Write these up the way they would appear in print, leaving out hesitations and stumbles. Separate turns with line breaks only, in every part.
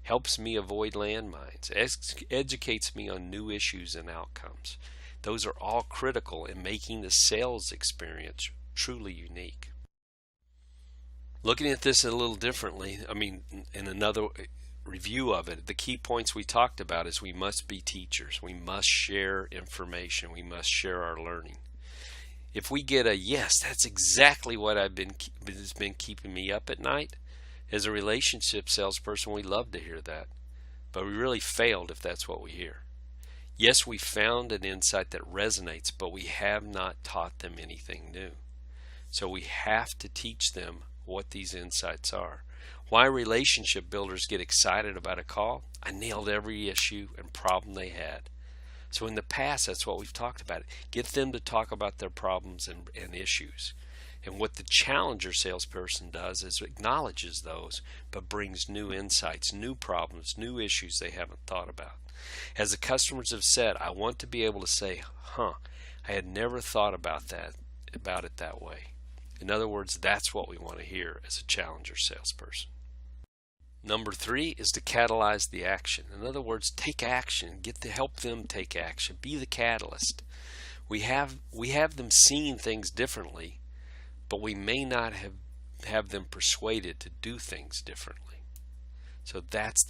helps me avoid landmines, educates me on new issues and outcomes. Those are all critical in making the sales experience truly unique. Looking at this a little differently, in another review of it, the key points we talked about is we must be teachers. We must share information. We must share our learning. If we get a yes, that's exactly what has been keeping me up at night, as a relationship salesperson, we love to hear that. But we really failed if that's what we hear. Yes, we found an insight that resonates, but we have not taught them anything new. So we have to teach them what these insights are. Why relationship builders get excited about a call? I nailed every issue and problem they had. So in the past, that's what we've talked about. Get them to talk about their problems and issues. And what the challenger salesperson does is acknowledges those, but brings new insights, new problems, new issues they haven't thought about. As the customers have said, I want to be able to say, I had never thought about it that way. In other words, that's what we want to hear as a challenger salesperson. Number 3 is to catalyze the action. In other words, take action. Help them take action. Be the catalyst. We have them seeing things differently, but we may not have them persuaded to do things differently. So that's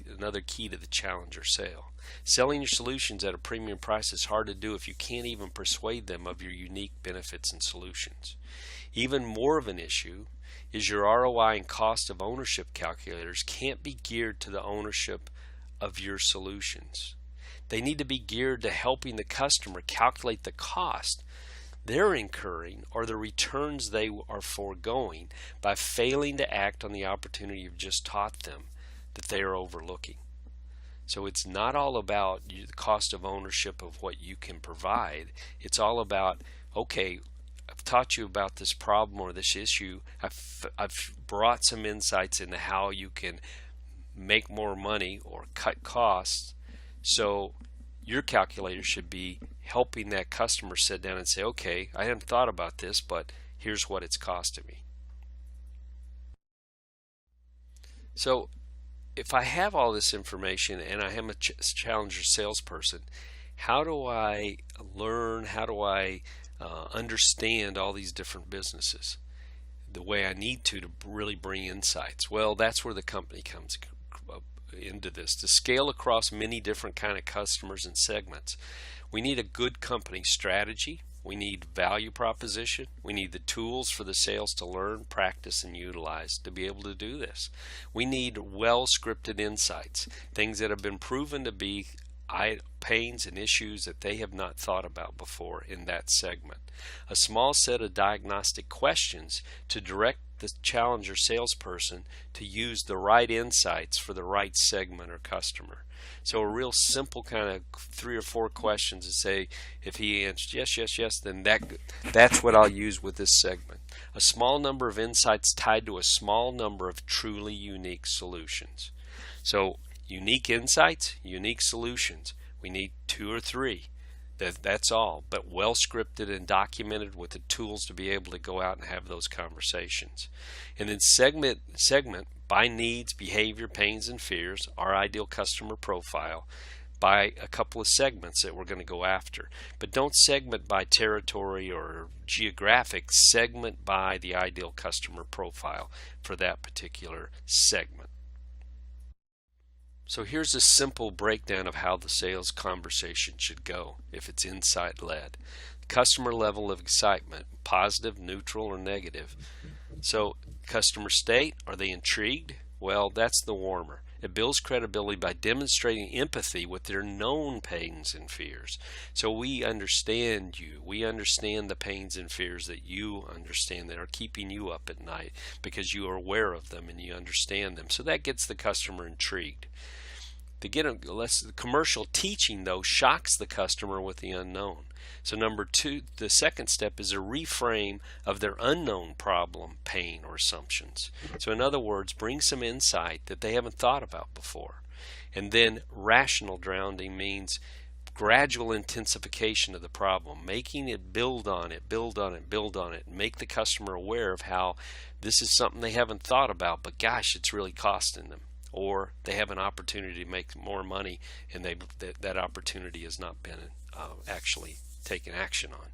another key to the challenger sale. Selling your solutions at a premium price is hard to do if you can't even persuade them of your unique benefits and solutions. Even more of an issue is your ROI and cost of ownership calculators can't be geared to the ownership of your solutions. They need to be geared to helping the customer calculate the cost they're incurring or the returns they are foregoing by failing to act on the opportunity you've just taught them that they are overlooking. So it's not all about the cost of ownership of what you can provide. It's all about, okay, I've taught you about this problem or this issue. I've brought some insights into how you can make more money or cut costs. So your calculator should be helping that customer sit down and say, okay, I hadn't thought about this, but here's what it's costing me. So if I have all this information and I am a challenger salesperson, how do I learn, how do I understand all these different businesses the way I need to really bring insights? Well, that's where the company comes into this. To scale across many different kind of customers and segments, we need a good company strategy. We need value proposition. We need the tools for the sales to learn, practice, and utilize to be able to do this. We need well-scripted insights, things that have been proven to be pains and issues that they have not thought about before in that segment. A small set of diagnostic questions to direct the challenger salesperson to use the right insights for the right segment or customer. So a real simple kind of 3 or 4 questions to say, if he answers yes, yes, yes, then that's what I'll use with this segment. A small number of insights tied to a small number of truly unique solutions. So unique insights, unique solutions. We need 2 or 3. That's all, but well scripted and documented with the tools to be able to go out and have those conversations. And then segment by needs, behavior, pains, and fears, our ideal customer profile, by a couple of segments that we're going to go after. But don't segment by territory or geographic, segment by the ideal customer profile for that particular segment. So here's a simple breakdown of how the sales conversation should go if it's insight-led. Customer level of excitement, positive, neutral, or negative. So customer state, are they intrigued? Well, that's the warmer. It builds credibility by demonstrating empathy with their known pains and fears. So we understand you. We understand the pains and fears that you understand that are keeping you up at night because you are aware of them and you understand them. So that gets the customer intrigued. The commercial teaching, though, shocks the customer with the unknown. So number 2, the second step is a reframe of their unknown problem, pain, or assumptions. So in other words, bring some insight that they haven't thought about before. And then rational grounding means gradual intensification of the problem, making it build on it, build on it, build on it, and make the customer aware of how this is something they haven't thought about, but gosh, it's really costing them. or they have an opportunity to make more money and that opportunity has not been actually taken action on.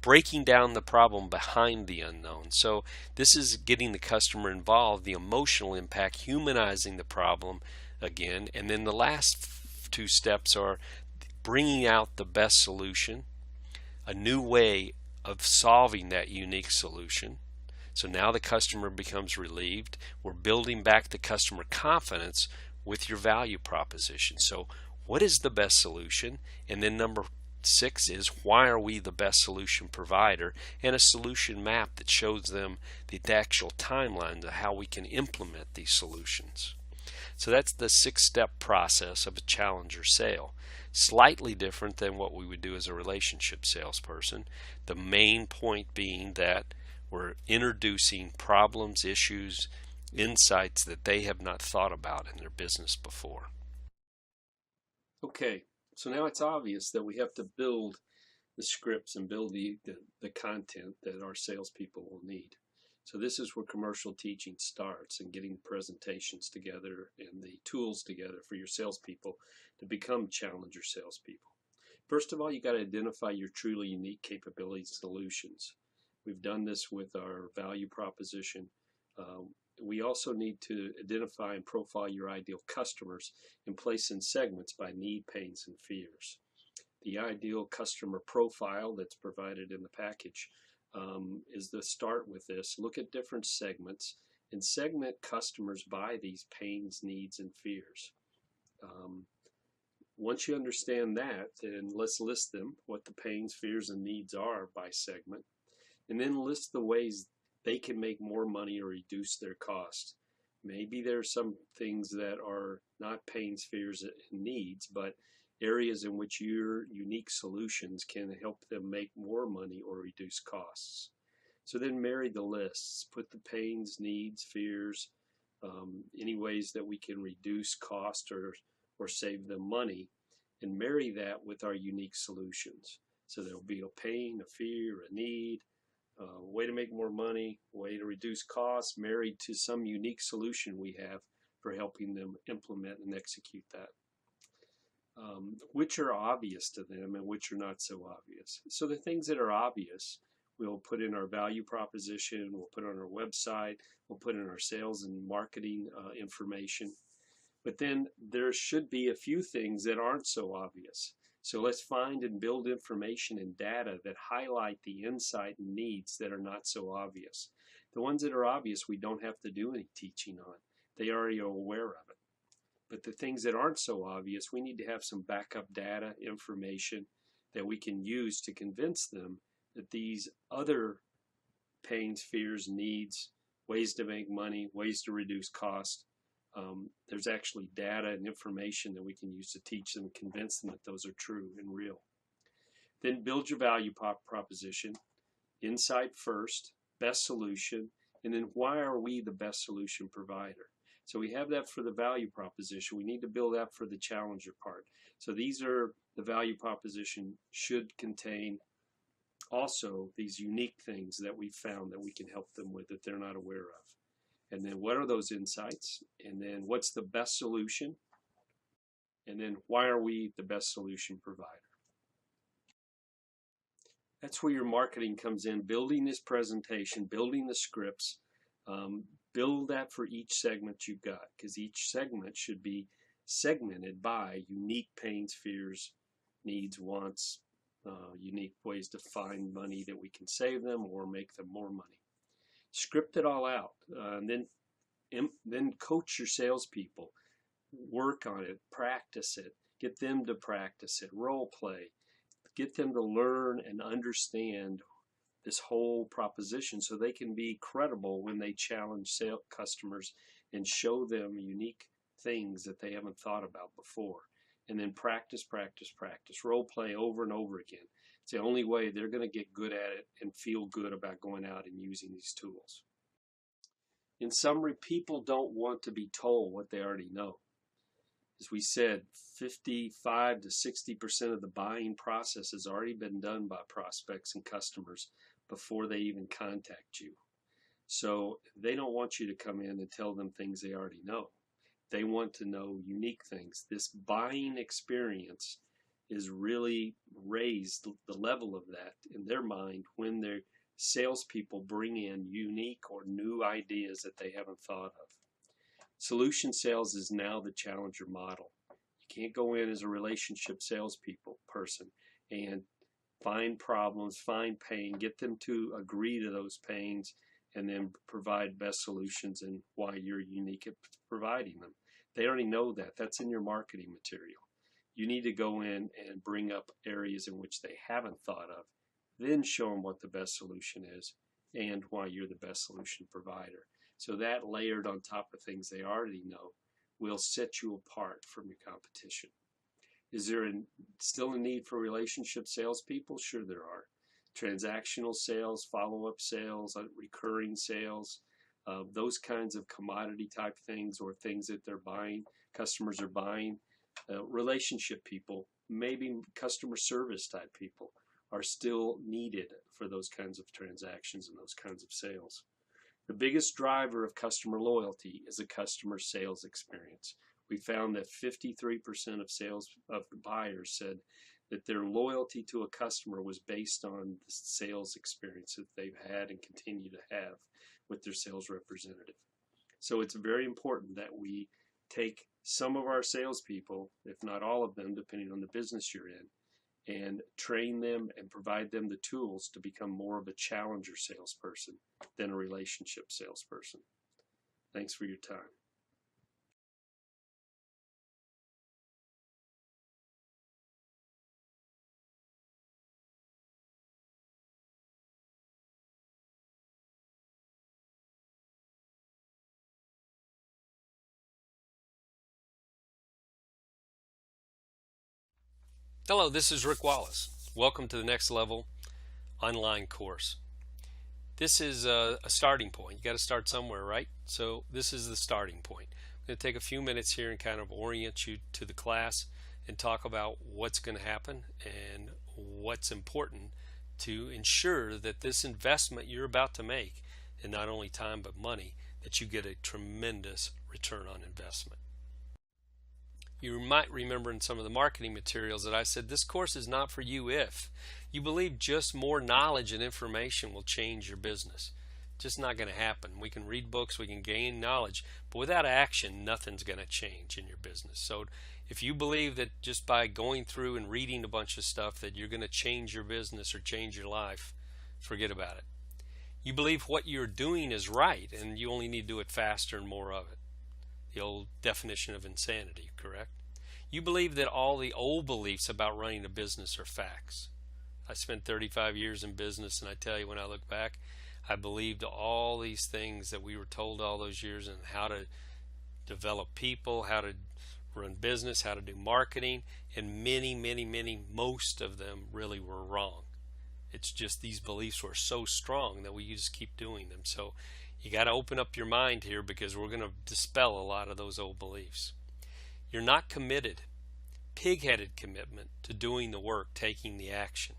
Breaking down the problem behind the unknown. So this is getting the customer involved, the emotional impact, humanizing the problem again. And then the last two steps are bringing out the best solution, a new way of solving that unique solution. So now the customer becomes relieved. We're building back the customer confidence with your value proposition. So what is the best solution? And then number 6 is, why are we the best solution provider? And a solution map that shows them the actual timeline of how we can implement these solutions. So that's the 6-step process of a challenger sale. Slightly different than what we would do as a relationship salesperson. The main point being that we're introducing problems, issues, insights that they have not thought about in their business before. Okay, so now it's obvious that we have to build the scripts and build the content that our salespeople will need. So this is where commercial teaching starts, and getting presentations together and the tools together for your salespeople to become challenger salespeople. First of all, you got to identify your truly unique capabilities solutions. We've done this with our value proposition. We also need to identify and profile your ideal customers and place in segments by need, pains, and fears. The ideal customer profile that's provided in the package is the start with this. Look at different segments and segment customers by these pains, needs, and fears. Once you understand that, then let's list them, what the pains, fears, and needs are by segment, and then list the ways they can make more money or reduce their costs. Maybe there's some things that are not pains, fears, and needs, but areas in which your unique solutions can help them make more money or reduce costs. So then marry the lists, put the pains, needs, fears, any ways that we can reduce cost or save them money, and marry that with our unique solutions. So there'll be a pain, a fear, a need, way to make more money, way to reduce costs, married to some unique solution we have for helping them implement and execute that. Which are obvious to them and which are not so obvious. So the things that are obvious, we'll put in our value proposition, we'll put on our website, we'll put in our sales and marketing information. But then there should be a few things that aren't so obvious. So let's find and build information and data that highlight the insight and needs that are not so obvious. The ones that are obvious, we don't have to do any teaching on. They already are aware of it. But the things that aren't so obvious, we need to have some backup data, information that we can use to convince them that these other pains, fears, needs, ways to make money, ways to reduce cost, there's actually data and information that we can use to teach them and convince them that those are true and real. Then build your value proposition, insight first, best solution, and then why are we the best solution provider? So we have that for the value proposition. We need to build that for the challenger part. So these are the value proposition should contain also these unique things that we found that we can help them with that they're not aware of. And then what are those insights? And then what's the best solution? And then why are we the best solution provider? That's where your marketing comes in, building this presentation, building the scripts, build that for each segment you've got, because each segment should be segmented by unique pains, fears, needs, wants, unique ways to find money that we can save them or make them more money. Script it all out, and then coach your salespeople. Work on it, practice it, get them to practice it, role play, get them to learn and understand this whole proposition so they can be credible when they challenge sales customers and show them unique things that they haven't thought about before. And then practice, practice, practice, role play over and over again. It's the only way they're going to get good at it and feel good about going out and using these tools. In summary, people don't want to be told what they already know. As we said, 55 to 60% of the buying process has already been done by prospects and customers before they even contact you. So they don't want you to come in and tell them things they already know.
They want to know unique things. This buying experience is really raised the level of that in their mind when their salespeople bring in unique or new ideas that they haven't thought of. Solution sales is now the challenger model. You can't go in as a relationship salespeople person and find problems, find pain, get them to agree to those pains, and then provide best solutions and why you're unique at providing them. They already know that. That's in your marketing material. You need to go in and bring up areas in which they haven't thought of, then show them what the best solution is and why you're the best solution provider. So that layered on top of things they already know will set you apart from your competition. Is there still a need for relationship salespeople? Sure there are. Transactional sales, follow-up sales, recurring sales, those kinds of commodity type things or things that they're buying, customers are buying. Relationship people, maybe customer service type people are still needed for those kinds of transactions and those kinds of sales. The biggest driver of customer loyalty is a customer sales experience. We found that 53% of buyers said that their loyalty to a customer was based on the sales experience that they've had and continue to have with their sales representative. So it's very important that we take some of our salespeople, if not all of them, depending on the business you're in, and train them and provide them the tools to become more of a challenger salesperson than a relationship salesperson. Thanks for your time.
Hello, this is Rick Wallace. Welcome to the Next Level online course. This is a starting point. You got to start somewhere, right? So this is the starting point. I'm going to take a few minutes here and kind of orient you to the class and talk about what's going to happen and what's important to ensure that this investment you're about to make, in not only time but money, that you get a tremendous return on investment. You might remember in some of the marketing materials that I said this course is not for you if you believe just more knowledge and information will change your business. Just not going to happen. We can read books, we can gain knowledge, but without action, nothing's going to change in your business. So if you believe that just by going through and reading a bunch of stuff that you're going to change your business or change your life, forget about it. You believe what you're doing is right and you only need to do it faster and more of it. The old definition of insanity, correct? You believe that all the old beliefs about running a business are facts. I spent 35 years in business, and I tell you, when I look back, I believed all these things that we were told all those years and how to develop people, how to run business, how to do marketing, and most of them really were wrong. It's just these beliefs were so strong that we just keep doing them. So you got to open up your mind here because we're going to dispel a lot of those old beliefs. You're not committed, pig-headed commitment to doing the work, taking the action.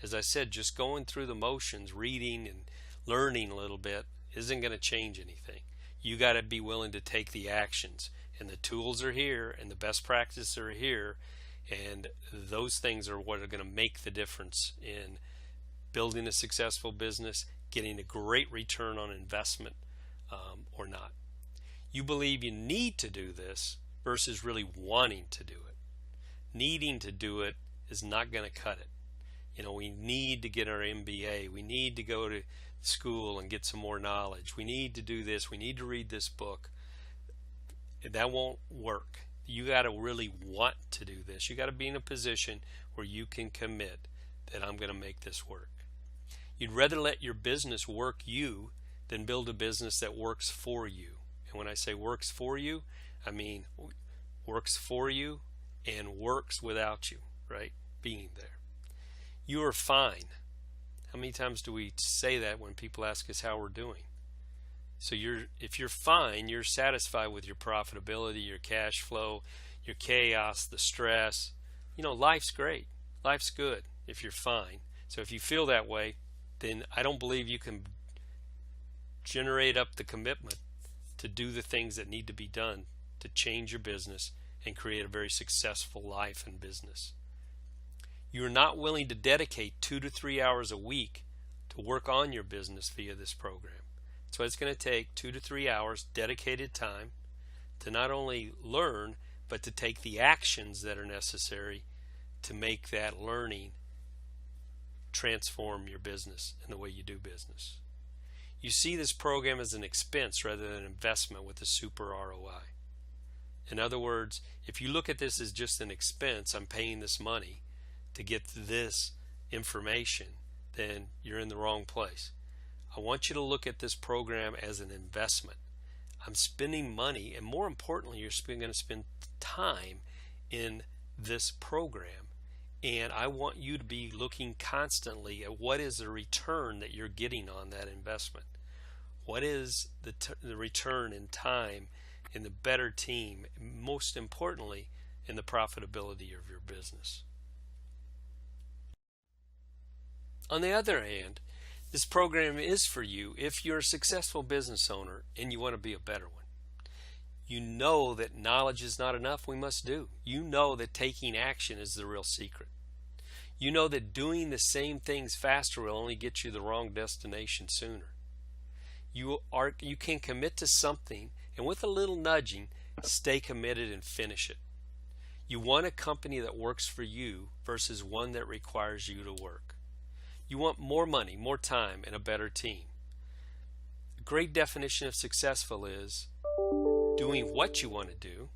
As I said, just going through the motions, reading and learning a little bit isn't going to change anything. You got to be willing to take the actions, and the tools are here and the best practices are here, and those things are what are going to make the difference in building a successful business, getting a great return on investment, or not. You believe you need to do this versus really wanting to do it. Needing to do it is not going to cut it. You know, we need to get our MBA. We need to go to school and get some more knowledge. We need to do this. We need to read this book. That won't work. You got to really want to do this. You got to be in a position where you can commit that I'm going to make this work. You'd rather let your business work you than build a business that works for you. And when I say works for you, I mean works for you and works without you, right? Being there. You are fine. How many times do we say that when people ask us how we're doing? So if you're fine, you're satisfied with your profitability, your cash flow, your chaos, the stress. You know, life's great. Life's good if you're fine. So if you feel that way, then I don't believe you can generate up the commitment to do the things that need to be done to change your business and create a very successful life and business. You're not willing to dedicate 2 to 3 hours a week to work on your business via this program. So it's going to take 2 to 3 hours dedicated time to not only learn, but to take the actions that are necessary to make that learning transform your business and the way you do business. You see this program as an expense rather than an investment with a super ROI. In other words, if you look at this as just an expense, I'm paying this money to get this information, then you're in the wrong place. I want you to look at this program as an investment. I'm spending money, and more importantly, you're going to spend time in this program. And I want you to be looking constantly at what is the return that you're getting on that investment. What is the return in time, in the better team, most importantly, in the profitability of your business. On the other hand, this program is for you if you're a successful business owner and you want to be a better one. You know that knowledge is not enough, we must do. You know that taking action is the real secret. You know that doing the same things faster will only get you the wrong destination sooner. You can commit to something, and with a little nudging, stay committed and finish it. You want a company that works for you versus one that requires you to work. You want more money, more time, and a better team. A great definition of successful is doing what you want to do,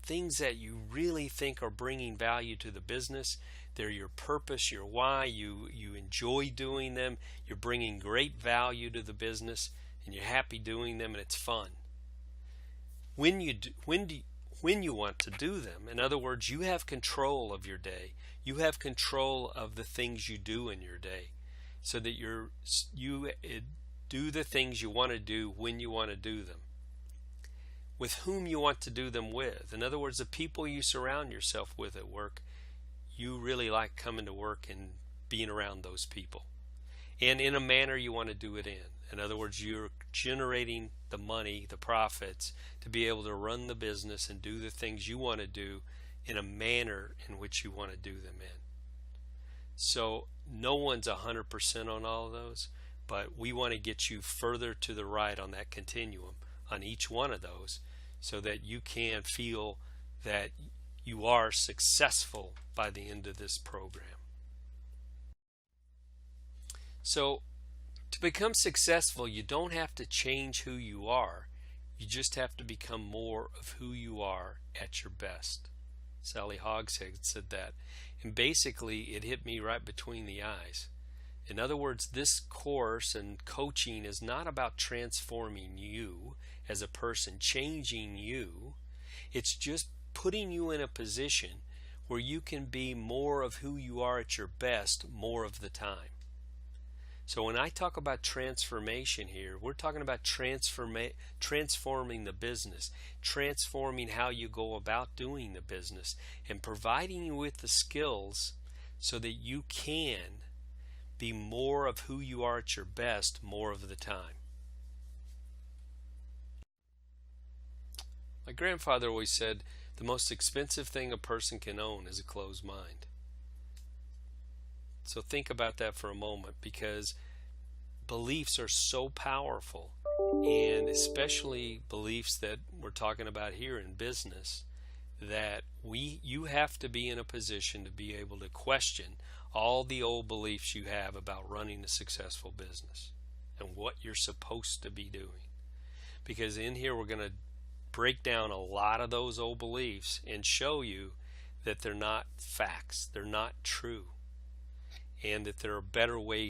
things that you really think are bringing value to the business. They're your purpose, your why. You enjoy doing them. You're bringing great value to the business, and you're happy doing them, and it's fun. When you want to do them, in other words, you have control of your day. You have control of the things you do in your day, so that you do the things you want to do when you want to do them, with whom you want to do them with. In other words, the people you surround yourself with at work, you really like coming to work and being around those people, and in a manner you want to do it in. In other words, you're generating the money, the profits, to be able to run the business and do the things you want to do in a manner in which you want to do them in. So no one's 100% on all of those, but we want to get you further to the right on that continuum on each one of those, so that you can feel that you are successful by the end of this program. So to become successful, you don't have to change who you are. You just have to become more of who you are at your best. Sally Hogshead said that. And basically, it hit me right between the eyes. In other words, this course and coaching is not about transforming you as a person, changing you. It's just putting you in a position where you can be more of who you are at your best more of the time. So when I talk about transformation here, we're talking about transforming the business, transforming how you go about doing the business, and providing you with the skills so that you can be more of who you are at your best more of the time. My grandfather always said, the most expensive thing a person can own is a closed mind. So think about that for a moment, because beliefs are so powerful, and especially beliefs that we're talking about here in business, that you have to be in a position to be able to question all the old beliefs you have about running a successful business and what you're supposed to be doing. Because in here we're going to break down a lot of those old beliefs and show you that they're not facts, they're not true, and that there are better ways